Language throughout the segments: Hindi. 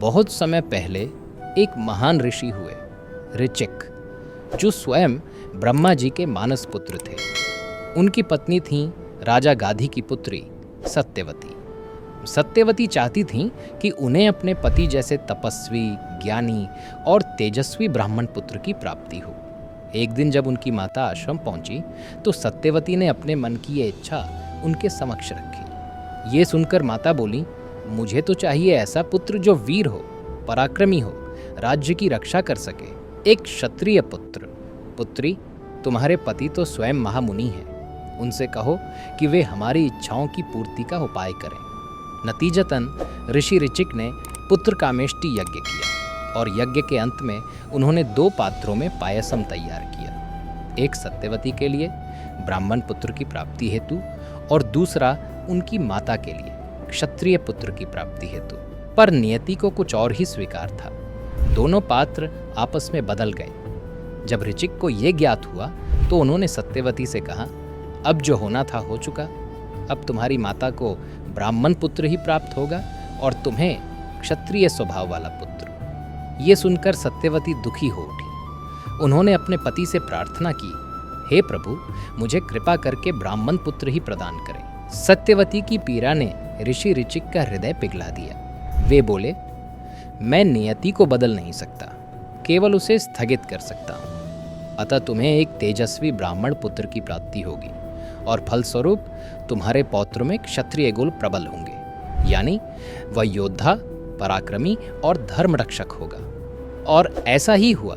बहुत समय पहले एक महान ऋषि हुए, ऋचिक, जो स्वयं ब्रह्मा जी के मानस पुत्र थे। उनकी पत्नी थी राजा गाधी की पुत्री सत्यवती। सत्यवती चाहती थीं कि उन्हें अपने पति जैसे तपस्वी, ज्ञानी और तेजस्वी ब्राह्मण पुत्र की प्राप्ति हो। एक दिन जब उनकी माता आश्रम पहुंची तो सत्यवती ने अपने मन की ये इच्छा उनके समक्ष रखी। ये सुनकर माता बोली, मुझे तो चाहिए ऐसा पुत्र जो वीर हो, पराक्रमी हो, राज्य की रक्षा कर सके, एक क्षत्रिय पुत्र। पुत्री, तुम्हारे पति तो स्वयं महामुनि हैं। उनसे कहो कि वे हमारी इच्छाओं की पूर्ति का उपाय करें। नतीजतन ऋषि ऋचिक ने पुत्र कामेष्टि यज्ञ किया और यज्ञ के अंत में उन्होंने 2 पात्रों में पायसम तैयार किया, एक सत्यवती के लिए ब्राह्मण पुत्र की प्राप्ति हेतु और दूसरा उनकी माता के लिए क्षत्रिय पुत्र की प्राप्ति हेतु। पर नियति को कुछ और ही स्वीकार था। दोनों पात्र आपस में बदल गए। जब ऋचिक को यह ज्ञात हुआ तो उन्होंने सत्यवती से कहा, अब जो होना था हो चुका। अब तुम्हारी माता को ब्राह्मण पुत्र ही प्राप्त होगा और तुम्हें क्षत्रिय स्वभाव वाला पुत्र। ये सुनकर सत्यवती दुखी हो उठी। उन्होंने अपने पति से प्रार्थना की, हे प्रभु, मुझे कृपा करके ब्राह्मण पुत्र ही प्रदान करें। सत्यवती की पीड़ा ने ऋषि ऋचिक का हृदय पिघला दिया। वे बोले, मैं नियति को बदल नहीं सकता, केवल उसे स्थगित कर सकता हूँ। अतः तुम्हें एक तेजस्वी ब्राह्मण पुत्र की प्राप्ति होगी और फलस्वरूप तुम्हारे पौत्र में क्षत्रिय गुण प्रबल होंगे, यानी वह योद्धा, पराक्रमी और धर्म रक्षक होगा। और ऐसा ही हुआ।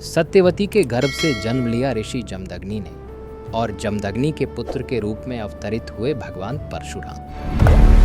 सत्यवती के गर्भ से जन्म लिया ऋषि जमदग्नि ने और जमदग्नि के पुत्र के रूप में अवतरित हुए भगवान परशुराम।